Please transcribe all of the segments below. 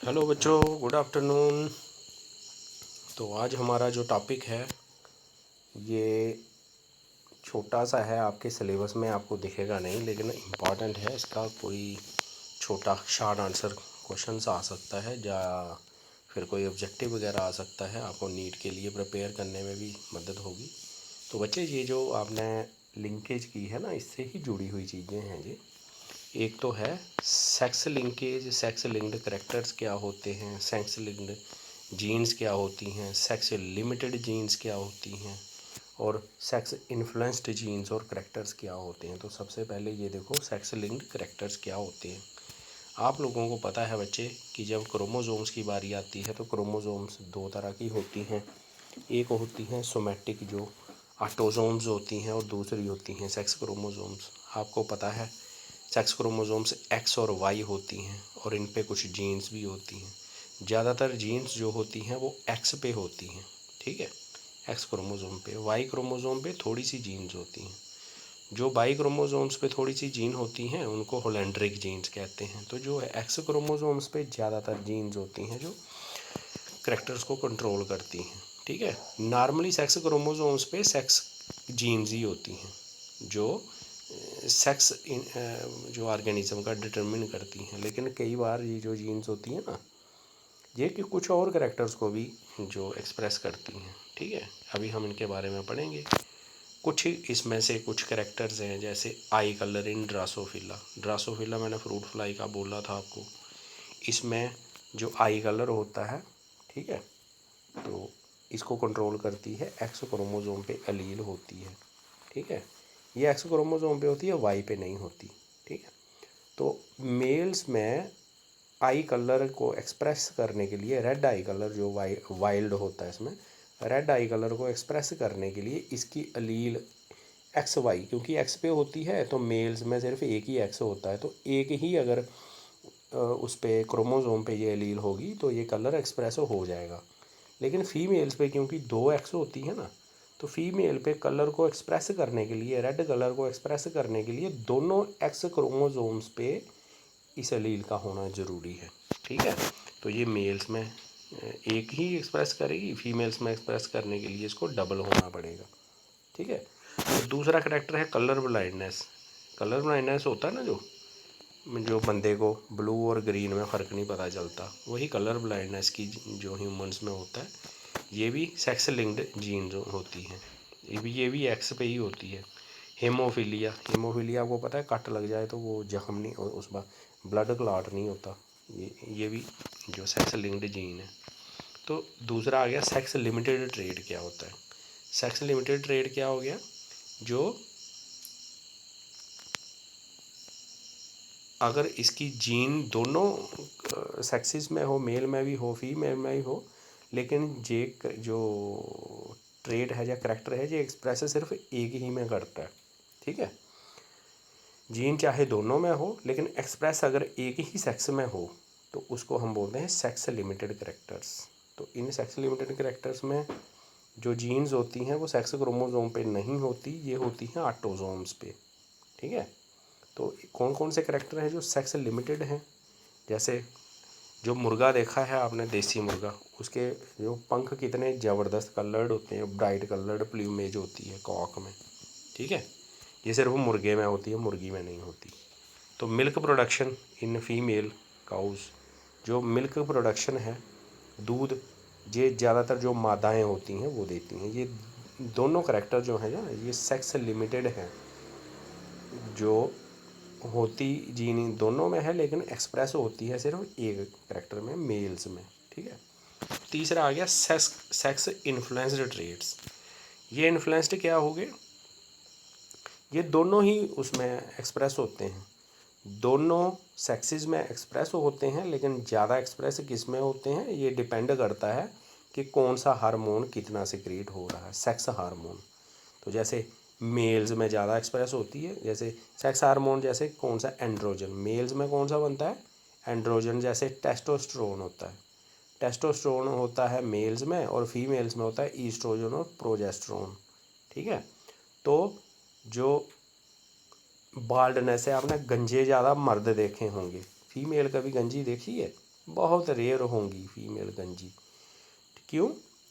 Hello बच्चों, good afternoon. तो आज हमारा जो टॉपिक है ये छोटा सा है, आपके सिलेबस में आपको दिखेगा नहीं लेकिन इम्पॉर्टेंट है। इसका कोई छोटा शॉर्ट आंसर क्वेश्चन आ सकता है या फिर कोई ऑब्जेक्टिव वगैरह आ सकता है, आपको नीट के लिए प्रिपेयर करने में भी मदद होगी। तो बच्चे, ये जो आपने लिंकेज की है ना, इससे ही जुड़ी हुई चीज़ें हैं ये। एक तो है sex linkage, sex linked characters क्या होते हैं, सेक्स लिंक्ड जीन्स क्या होती हैं, सेक्स लिमिटेड जीन्स क्या होती हैं, और सेक्स इन्फ्लुएंस्ड जीन्स और करैक्टर्स क्या होते हैं। तो सबसे पहले ये देखो, सेक्स लिंक्ड करैक्टर्स क्या होते हैं। आप लोगों को पता है बच्चे कि जब क्रोमोसोम्स की बारी आती है तो क्रोमोसोम्स दो तरह की होती हैं। एक होती हैं सोमैटिक, जो ऑटोसोम्स होती हैं, और दूसरी होती हैं सेक्स क्रोमोसोम्स। आपको पता है सेक्स क्रोमोसोम्स एक्स और वाई होती हैं और इन पे कुछ जीन्स भी होती हैं। ज़्यादातर जीन्स जो होती हैं वो एक्स पे होती हैं, ठीक है, एक्स क्रोमोसोम पे। वाई क्रोमोसोम पे थोड़ी सी जीन्स होती हैं। जो वाई क्रोमोसोम्स पे थोड़ी सी जीन होती हैं उनको होलैंड्रिक जीन्स कहते हैं। तो जो एक्स क्रोमोसोम्स पे ज़्यादातर जीन्स होती हैं जो करैक्टर्स को कंट्रोल करती हैं, ठीक है। नॉर्मली सेक्स क्रोमोसोम्स पे सेक्स जीन्स ही होती हैं जो सेक्स जो ऑर्गेनिज्म का डिटरमिन करती हैं। लेकिन कई बार ये जो जीन्स होती हैं ना, ये कि कुछ और करैक्टर्स को भी जो एक्सप्रेस करती हैं, ठीक है। अभी हम इनके बारे में पढ़ेंगे। कुछ इसमें से कुछ करैक्टर्स हैं, जैसे आई कलर इन ड्रासोफिला। ड्रासोफिला मैंने फ्रूट फ्लाई का बोला था आपको। इसमें जो आई कलर होता है, ठीक है, तो इसको कंट्रोल करती है एक्स क्रोमोसोम पे एलील होती है, ठीक है। ये एक्स क्रोमोसोम पे होती है, वाई पे नहीं होती, ठीक है। तो मेल्स में आई कलर को एक्सप्रेस करने के लिए, रेड आई कलर जो वाइल्ड होता है, इसमें रेड आई कलर को एक्सप्रेस करने के लिए इसकी अलील एक्स वाई, क्योंकि एक्स पे होती है तो मेल्स में सिर्फ एक ही एक्स होता है, तो एक ही अगर उस पे क्रोमोसोम पे ये अलील होगी तो ये कलर एक्सप्रेस हो जाएगा। लेकिन फीमेल्स पे क्योंकि दो एक्स होती है ना, तो फीमेल पे कलर को एक्सप्रेस करने के लिए, रेड कलर को एक्सप्रेस करने के लिए दोनों एक्स क्रोमोसोम्स पे इस एलील का होना ज़रूरी है, ठीक है। तो ये मेल्स में एक ही एक्सप्रेस करेगी, फीमेल्स में एक्सप्रेस करने के लिए इसको डबल होना पड़ेगा, ठीक है। तो दूसरा करेक्टर है कलर ब्लाइंडनेस। कलर ब्लाइंडनेस होता है ना, जो बंदे को ब्लू और ग्रीन में फ़र्क नहीं पता चलता, वही कलर ब्लाइंडनेस की जो ह्यूमंस में होता है। ये भी सेक्स लिंक्ड जीन जो होती हैं, ये भी एक्स पे ही होती है। हेमोफीलिया, हेमोफीलिया आपको पता है, कट लग जाए तो वो जख्म नहीं, उसमें ब्लड क्लॉट नहीं होता। ये भी जो सेक्स लिंक्ड जीन है। तो दूसरा आ गया सेक्स लिमिटेड ट्रेड क्या होता है। सेक्स लिमिटेड ट्रेड क्या हो गया, जो अगर इसकी जीन दोनों सेक्सिस में हो, मेल में भी हो फीमेल में भी हो, लेकिन जे जो ट्रेड है या करैक्टर है, ये एक्सप्रेस सिर्फ एक ही में करता है, ठीक है। जीन चाहे दोनों में हो लेकिन एक्सप्रेस अगर एक ही सेक्स में हो तो उसको हम बोलते हैं सेक्स लिमिटेड करैक्टर्स। तो इन सेक्स लिमिटेड करैक्टर्स में जो जीन्स होती हैं वो सेक्स क्रोमोसोम पे नहीं होती, ये होती हैं ऑटोसोम्स पे, ठीक है। तो कौन कौन से करैक्टर हैं जो सेक्स लिमिटेड हैं, जैसे जो मुर्गा देखा है आपने, देसी मुर्गा, उसके जो पंख कितने ज़बरदस्त कलर्ड होते हैं, ब्राइट कलर्ड प्ल्यूमेज होती है कॉक में, ठीक है। ये सिर्फ मुर्गे में होती है, मुर्गी में नहीं होती। तो milk production in female cows, जो मिल्क प्रोडक्शन है, दूध, ये ज़्यादातर जो मादाएँ होती हैं वो देती हैं। ये दोनों करैक्टर जो हैं ना, ये सेक्स लिमिटेड हैं, जो होती जीन दोनों में है लेकिन एक्सप्रेस होती है सिर्फ एक करैक्टर में, मेल्स में, ठीक है। तीसरा आ गया सेक्स इन्फ्लुएंस्ड ट्रेड्स। ये इन्फ्लुएंस्ड क्या हो गए, ये दोनों ही उसमें एक्सप्रेस होते हैं, दोनों सेक्सेस में एक्सप्रेस होते हैं, लेकिन ज़्यादा एक्सप्रेस किस में होते हैं ये डिपेंड करता है कि कौन सा हार्मोन कितना सिक्रीट हो रहा है, सेक्स हार्मोन। तो जैसे मेल्स में ज़्यादा एक्सप्रेस होती है, जैसे सेक्स हार्मोन, जैसे कौन सा, एंड्रोजन। मेल्स में कौन सा बनता है, एंड्रोजन। जैसे टेस्टोस्टेरोन होता है, टेस्टोस्टेरोन होता है मेल्स में, और फीमेल्स में होता है ईस्ट्रोजन और प्रोजेस्टेरोन, ठीक है। तो जो बाल्डनेस है, आपने गंजे ज़्यादा मर्द देखे होंगे, फीमेल कभी गंजी देखी है, बहुत रेयर होंगी फीमेल गंजी। क्यों?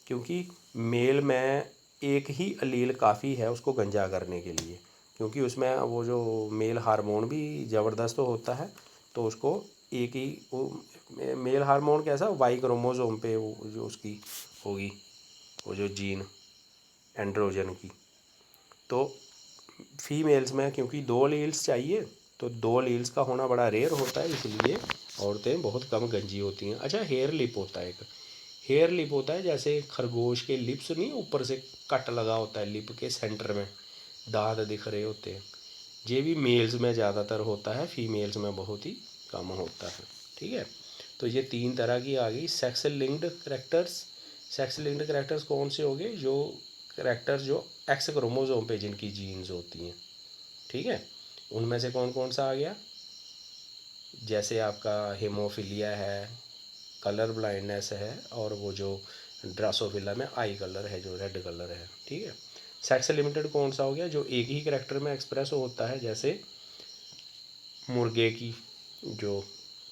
क्योंकि मेल में एक ही अलील काफ़ी है उसको गंजा करने के लिए, क्योंकि उसमें वो जो मेल हार्मोन भी ज़बरदस्त होता है। तो उसको एक ही वो मेल हार्मोन कैसा, वाई क्रोमोसोम पे वो जो उसकी होगी वो जो जीन एंड्रोजन की। तो फीमेल्स में क्योंकि 2 एलील्स चाहिए, तो 2 एलील्स का होना बड़ा रेयर होता है, इसलिए औरतें बहुत कम गंजी होती हैं। अच्छा, हेयर लिप होता है एक, हेयर लिप होता है जैसे खरगोश के लिप्स नहीं, ऊपर से कट लगा होता है लिप के सेंटर में, दांत दिख रहे होते हैं। ये भी मेल्स में ज़्यादातर होता है, फीमेल्स में बहुत ही कम होता है। ठीक है, तो ये 3 तरह की आ गई sex linked characters. Sex linked characters कौन से हो गए? जो करैक्टर्स जो एक्स क्रोमोसोम पे जिनकी जीन्स होती हैं। ठीक है, उनमें से कौन कौन सा आ गया? जैसे आपका हेमोफीलिया है, कलर ब्लाइंडनेस है, और वो जो ड्रासोफिला में आई कलर है, जो रेड कलर है। ठीक है, सेक्स लिमिटेड कौन सा हो गया? जो एक ही करैक्टर में एक्सप्रेस होता है, जैसे मुर्गे की जो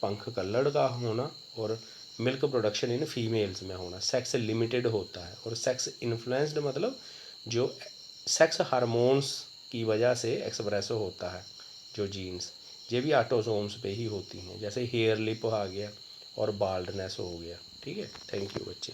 पंख कलर्ड का होना और मिल्क प्रोडक्शन इन फीमेल्स में होना सेक्स लिमिटेड होता है। और सेक्स इन्फ्लुएंस्ड मतलब जो सेक्स हार्मोन्स की वजह से एक्सप्रेस होता है जो जीन्स, ये भी ऑटोसोम्स पे ही होती हैं। जैसे हेयर लिप आ गया और बाल्डनेस हो गया। ठीक है, थैंक यू बच्चे।